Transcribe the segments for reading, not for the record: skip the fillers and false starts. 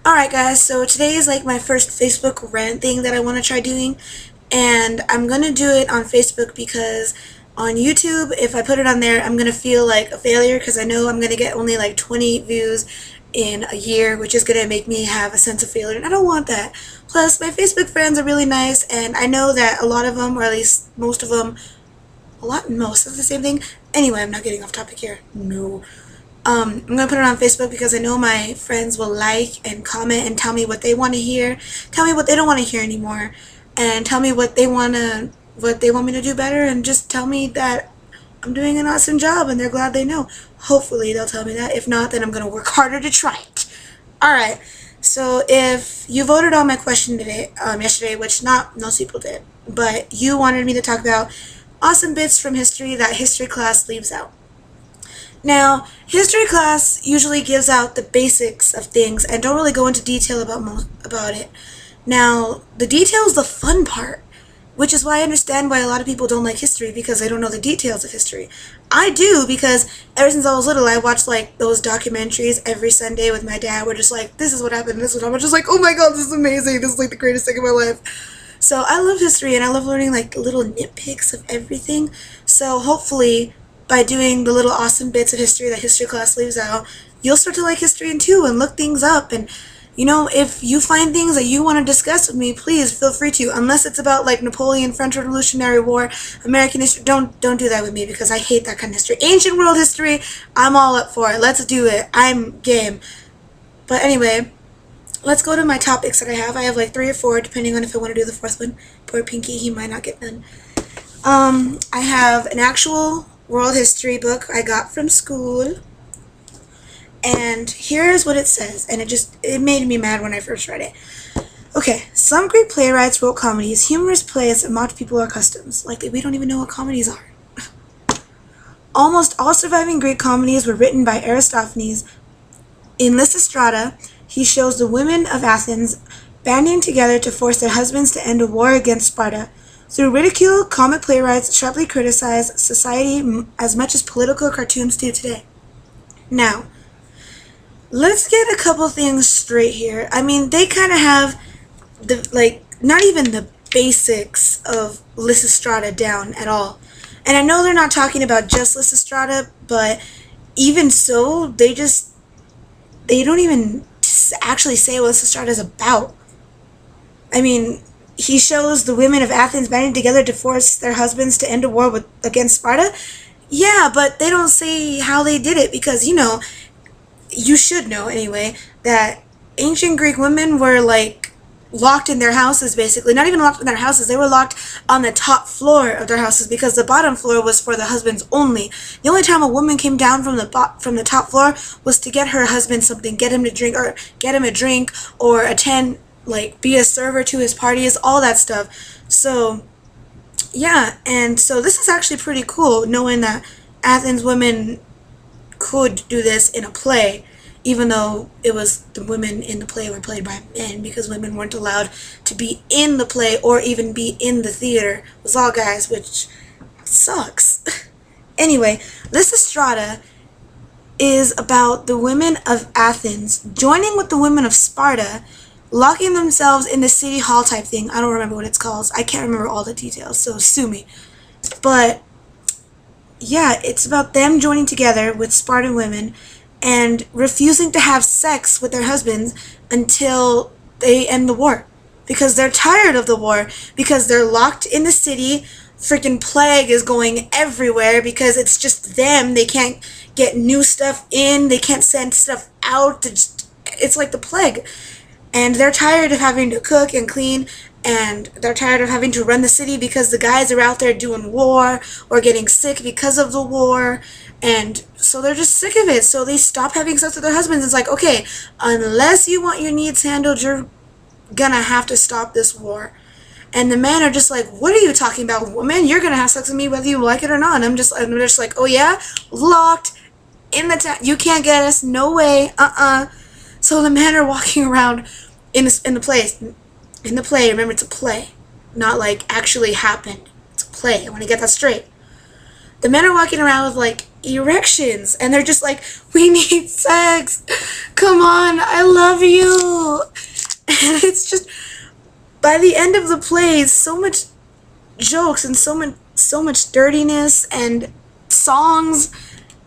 Alright guys, so today is like my first Facebook rant thing that I want to try doing, and I'm going to do it on Facebook because on YouTube, if I put it on there, I'm going to feel like a failure because I know I'm going to get only like 20 views in a year, which is going to make me have a sense of failure, and I don't want that. Plus, my Facebook friends are really nice, and I know that a lot of them, or at least most of them, most is the same thing. Anyway, I'm not getting off topic here. No. I'm going to put it on Facebook because I know my friends will like and comment and tell me what they want to hear, tell me what they don't want to hear anymore, and tell me what they want me to do better, and just tell me that I'm doing an awesome job and they're glad they know. Hopefully they'll tell me that. If not, then I'm going to work harder to try it. Alright, so if you voted on my question today, yesterday, which not most people did, but you wanted me to talk about awesome bits from history that history class leaves out. Now, history class usually gives out the basics of things and don't really go into detail about it. Now, the detail is the fun part, which is why I understand why a lot of people don't like history, because they don't know the details of history. I do, because ever since I was little, I watched like those documentaries every Sunday with my dad. We're just like, this is what happened, this is what happened. I'm just like, oh my god, this is amazing. This is like the greatest thing in my life. So I love history, and I love learning like little nitpicks of everything. So hopefully, by doing the little awesome bits of history that history class leaves out, you'll start to like history too and look things up. And you know, if you find things that you want to discuss with me, please feel free to. Unless it's about like Napoleon, French Revolutionary War, American history, don't do that with me, because I hate that kind of history. Ancient world history, I'm all up for it. Let's do it. I'm game. But anyway, let's go to my topics that I have. I have like 3 or 4, depending on if I want to do the 4th one. Poor Pinky, he might not get done. I have an actual world history book I got from school, and here's what it says, and it made me mad when I first read it. Okay, some Greek playwrights wrote comedies, humorous plays that mocked people or customs. Like, we don't even know what comedies are. Almost all surviving Greek comedies were written by Aristophanes. In Lysistrata, he shows the women of Athens banding together to force their husbands to end a war against Sparta. Through ridicule, comic playwrights sharply criticize society as much as political cartoons do today. Now, let's get a couple things straight here. I mean, they kind of have not even the basics of Lysistrata down at all. And I know they're not talking about just Lysistrata, but even so, they don't even actually say what Lysistrata is about. I mean, he shows the women of Athens banding together to force their husbands to end a war against Sparta. Yeah, but they don't say how they did it, because, you know, you should know anyway, that ancient Greek women were like locked in their houses, basically. Not even locked in their houses, they were locked on the top floor of their houses, because the bottom floor was for the husbands only. The only time a woman came down from the top floor was to get her husband something, get him a drink, or attend, like, be a server to his parties, all that stuff. So, yeah, and so this is actually pretty cool, knowing that Athens women could do this in a play, even though the women in the play were played by men, because women weren't allowed to be in the play or even be in the theater. It was all guys, which sucks. Anyway, Lysistrata is about the women of Athens joining with the women of Sparta, locking themselves in the city hall type thing. I don't remember what it's called. I can't remember all the details, so sue me. But yeah, it's about them joining together with Spartan women and refusing to have sex with their husbands until they end the war, because they're tired of the war, because they're locked in the city. Freaking plague is going everywhere because it's just them. They can't get new stuff in, they can't send stuff out. It's like the plague. And they're tired of having to cook and clean, and they're tired of having to run the city because the guys are out there doing war or getting sick because of the war, and so they're just sick of it. So they stop having sex with their husbands. It's like, okay, unless you want your needs handled, you're gonna have to stop this war. And the men are just like, what are you talking about, woman? You're gonna have sex with me whether you like it or not. And I'm just like, oh yeah, locked in the town. You can't get us. No way. So the men are walking around in the play. Remember, it's a play, not like actually happened. It's a play. I want to get that straight. The men are walking around with like erections, and they're just like, we need sex, come on, I love you. And it's just, by the end of the play, so much jokes and so much dirtiness and songs.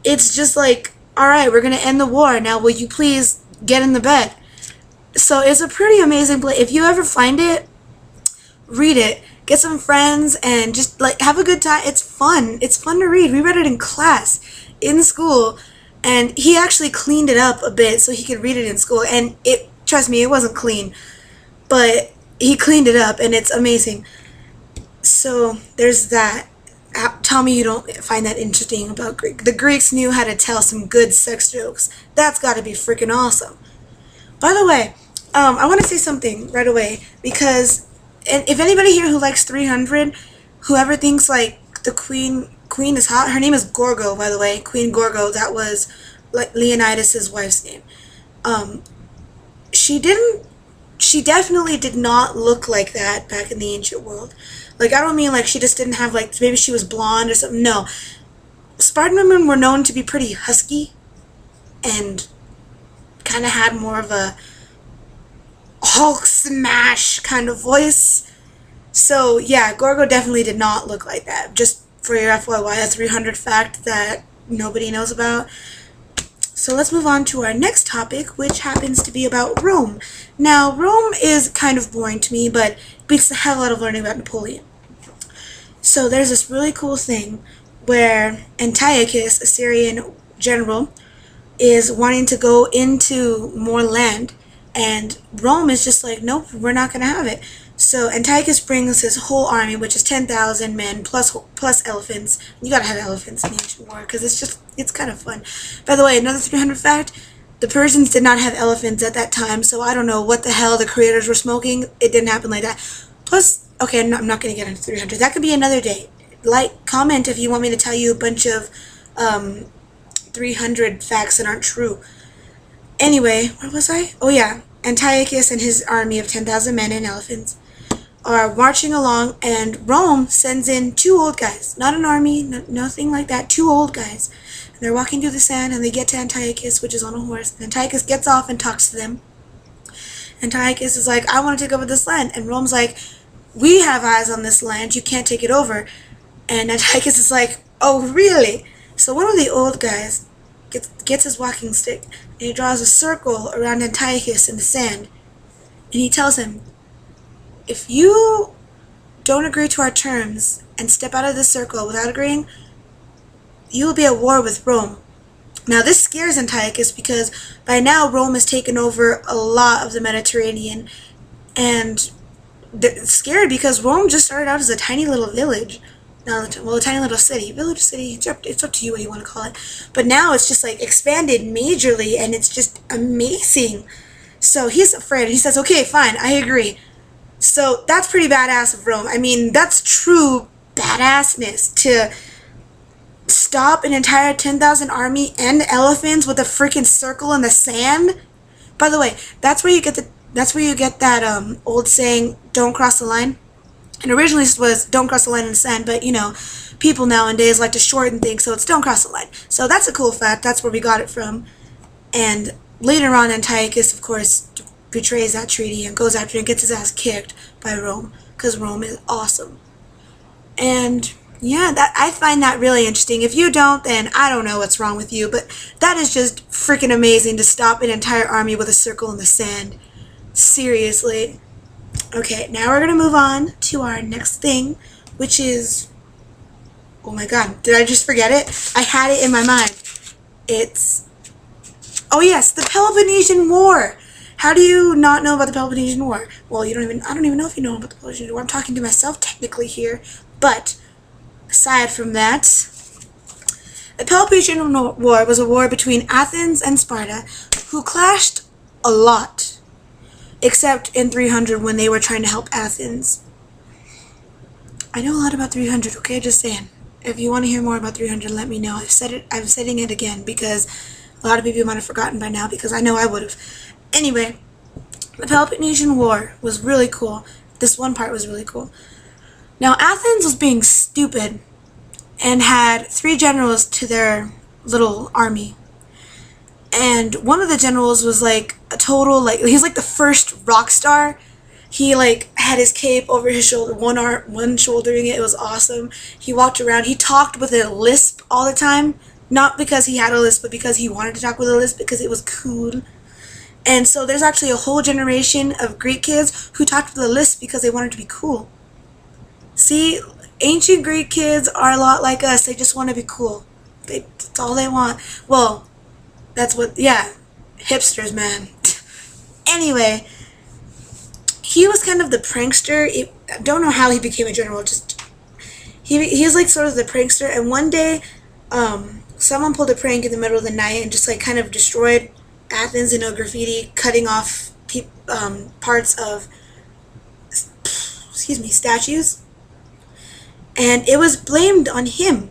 It's just like, alright, we're gonna end the war, now will you please get in the bed. So it's a pretty amazing play. If you ever find it, read it. Get some friends and just like have a good time. It's fun. It's fun to read. We read it in class, in school, and he actually cleaned it up a bit so he could read it in school. And it, trust me, it wasn't clean, but he cleaned it up, and it's amazing. So there's that. Tell me you don't find that interesting about Greek. The Greeks knew how to tell some good sex jokes. That's got to be freaking awesome. By the way, I want to say something right away, because and if anybody here who likes 300, whoever thinks like the queen is hot, her name is Gorgo, by the way, Queen Gorgo. That was like Leonidas's wife's name. She definitely did not look like that back in the ancient world. Like, I don't mean like she just didn't have, like, maybe she was blonde or something. No. Spartan women were known to be pretty husky and kind of had more of a Hulk smash kind of voice. So, yeah, Gorgo definitely did not look like that. Just for your FYI, a 300 fact that nobody knows about. So let's move on to our next topic, which happens to be about Rome. Now, Rome is kind of boring to me, but it beats the hell out of learning about Napoleon. So there's this really cool thing where Antiochus, a Syrian general, is wanting to go into more land, and Rome is just like, nope, we're not going to have it. So Antiochus brings his whole army, which is 10,000 men plus elephants. You gotta have elephants in the ancient war because it's kind of fun. By the way, another 300 fact: the Persians did not have elephants at that time, so I don't know what the hell the creators were smoking. It didn't happen like that. Plus, okay, I'm not gonna get into 300. That could be another day. Like, comment if you want me to tell you a bunch of 300 facts that aren't true. Anyway, where was I? Oh yeah, Antiochus and his army of 10,000 men and elephants are marching along, and Rome sends in 2 old guys. Not an army, nothing like that. 2 old guys. And they're walking through the sand, and they get to Antiochus, which is on a horse. And Antiochus gets off and talks to them. Antiochus is like, I want to take over this land. And Rome's like, we have eyes on this land. You can't take it over. And Antiochus is like, oh, really? So one of the old guys gets his walking stick, and he draws a circle around Antiochus in the sand. And he tells him, if you don't agree to our terms and step out of this circle without agreeing, you will be at war with Rome. Now this scares Antiochus because by now Rome has taken over a lot of the Mediterranean, and they're scared because Rome just started out as a tiny little village. Now, well, a tiny little city. Village, city, it's up to you what you want to call it. But now it's just like expanded majorly, and it's just amazing. So he's afraid. He says, okay, fine, I agree. So that's pretty badass of Rome. I mean, that's true badassness to stop an entire 10,000 army and elephants with a freaking circle in the sand. By the way, that's where you get that old saying, "Don't cross the line." And originally it was "Don't cross the line in the sand," but you know, people nowadays like to shorten things, so it's "Don't cross the line." So that's a cool fact. That's where we got it from. And later on, Antiochus, of course, betrays that treaty and goes after and gets his ass kicked by Rome, because Rome is awesome. And yeah, I find that really interesting. If you don't, then I don't know what's wrong with you, but that is just freaking amazing to stop an entire army with a circle in the sand. Seriously. Okay, now we're going to move on to our next thing, which is, oh my god, did I just forget it? I had it in my mind. It's, oh yes, the Peloponnesian War. How do you not know about the Peloponnesian War? Well, I don't even know if you know about the Peloponnesian War. I'm talking to myself technically here. But, aside from that, the Peloponnesian War was a war between Athens and Sparta, who clashed a lot. Except in 300 when they were trying to help Athens. I know a lot about 300, okay? Just saying. If you want to hear more about 300, let me know. I'm saying it again because a lot of people might have forgotten by now, because I know I would have. Anyway, the Peloponnesian War was really cool. This one part was really cool. Now, Athens was being stupid and had 3 generals to their little army. And one of the generals was like a total, like, he's like the first rock star. He like had his cape over his shoulder, one shouldering it. It was awesome. He walked around. He talked with a lisp all the time, not because he had a lisp, but because he wanted to talk with a lisp because it was cool. And so there's actually a whole generation of Greek kids who talked with a lisp because they wanted to be cool. See, ancient Greek kids are a lot like us. They just want to be cool. That's all they want. Well, that's what, yeah, hipsters, man. Anyway, he was kind of the prankster. I don't know how he became a general. Just he was like sort of the prankster. And one day, someone pulled a prank in the middle of the night and just like kind of destroyed Athens in a graffiti, cutting off parts of, statues. And it was blamed on him.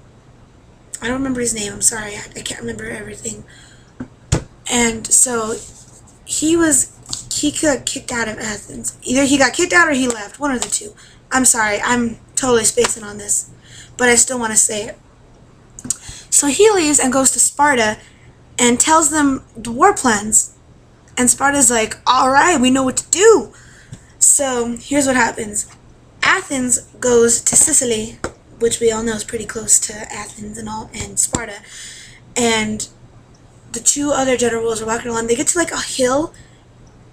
I don't remember his name. I'm sorry. I can't remember everything. And so he got kicked out of Athens. Either he got kicked out or he left. One of the two. I'm sorry. I'm totally spacing on this. But I still want to say it. So he leaves and goes to Sparta and tells them the war plans. And Sparta's like, alright, we know what to do. So here's what happens. Athens goes to Sicily, which we all know is pretty close to Athens and Sparta. And the two other generals are walking along. They get to like a hill,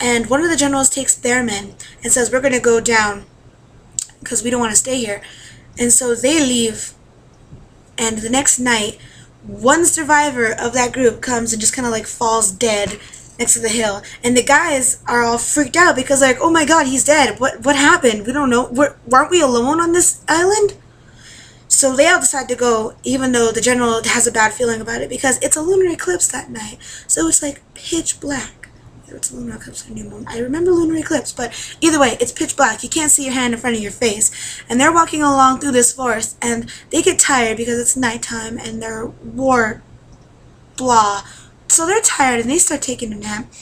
and one of the generals takes their men and says, we're going to go down because we don't want to stay here. And so they leave, and the next night, one survivor of that group comes and just kind of like falls dead next to the hill. And the guys are all freaked out because like, oh my god, he's dead. What happened? We don't know. Weren't we alone on this island? So they all decide to go, even though the general has a bad feeling about it because it's a lunar eclipse that night. So it's like pitch black. It's a lunar eclipse or new moon. I remember lunar eclipse, but either way, it's pitch black. You can't see your hand in front of your face. And they're walking along through this forest, and they get tired because it's nighttime and they're war blah. So they're tired and they start taking a nap.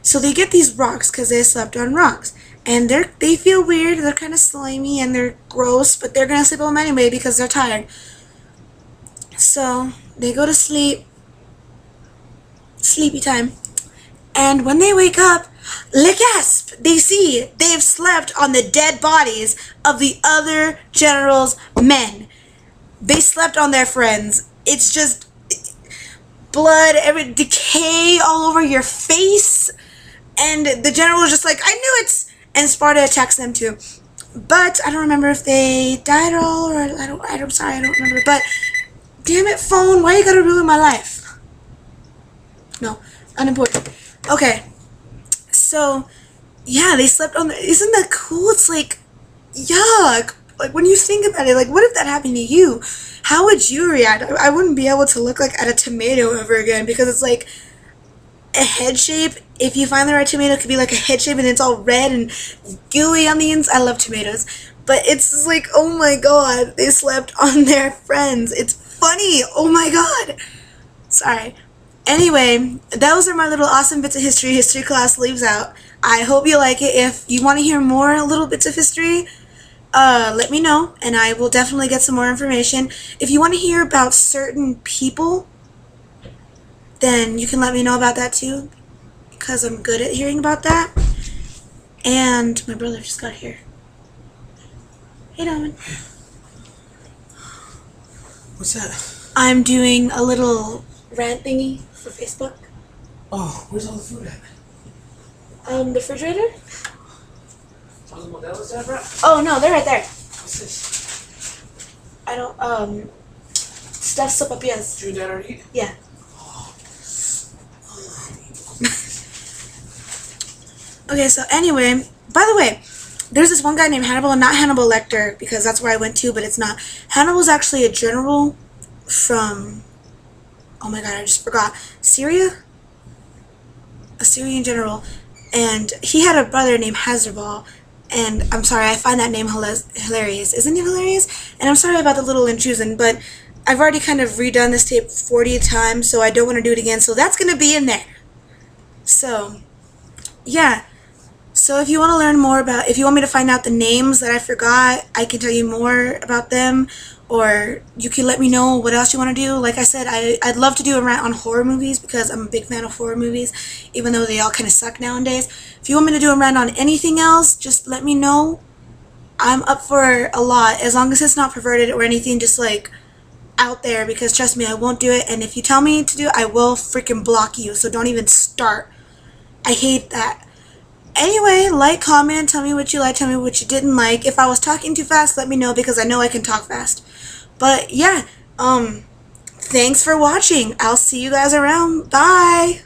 So they get these rocks because they slept on rocks. And they feel weird, they're kind of slimy and they're gross, but they're going to sleep on them anyway because they're tired. So they go to sleep, sleepy time. And when they wake up, le gasp, they see they've slept on the dead bodies of the other general's men. They slept on their friends. It's just blood, every decay all over your face. And the general was just like, I knew it! And Sparta attacks them too. But I don't remember if they died at all, or I'm sorry, I don't remember. But damn it, phone, why you gotta ruin my life? No, unimportant. Okay, so yeah, they slept on isn't that cool? It's like, yuck. Like when you think about it, like what if that happened to you? How would you react? I wouldn't be able to look like at a tomato ever again because it's like a head shape. If you find the right tomato, it could be like a head shape and it's all red and gooey on the inside. I love tomatoes. But it's just like, oh my god, they slept on their friends. It's funny. Oh my god. Sorry. Anyway, those are my little awesome bits of history. History class leaves out. I hope you like it. If you want to hear more little bits of history, let me know and I will definitely get some more information. If you want to hear about certain people, then you can let me know about that too, because I'm good at hearing about that. And my brother just got here. Hey, Donovan. What's that? I'm doing a little rant thingy for Facebook. Oh, where's all the food at? The refrigerator? Are the Modelo's at, bro? Oh no, they're right there. What's this? I don't, stuff's up yes. Did you dad already eat? Yeah. Okay, so anyway, by the way, there's this one guy named Hannibal, not Hannibal Lecter, because that's where I went to, but it's not. Hannibal's actually a general from, oh my god, I just forgot, Syria? A Syrian general, and he had a brother named Hasdrubal, and I'm sorry, I find that name hilarious. Isn't it hilarious? And I'm sorry about the little intrusion, but I've already kind of redone this tape 40 times, so I don't want to do it again, so that's going to be in there. So, yeah. So So if you want to learn more about, if you want me to find out the names that I forgot, I can tell you more about them, or you can let me know what else you want to do. Like I said, I'd love to do a rant on horror movies because I'm a big fan of horror movies, even though they all kind of suck nowadays. If you want me to do a rant on anything else, just let me know. I'm up for a lot, as long as it's not perverted or anything just like out there, because trust me, I won't do it. And if you tell me to do it, I will freaking block you, so don't even start. I hate that. Anyway, like, comment, tell me what you liked, tell me what you didn't like. If I was talking too fast, let me know, because I know I can talk fast. But yeah, thanks for watching. I'll see you guys around. Bye.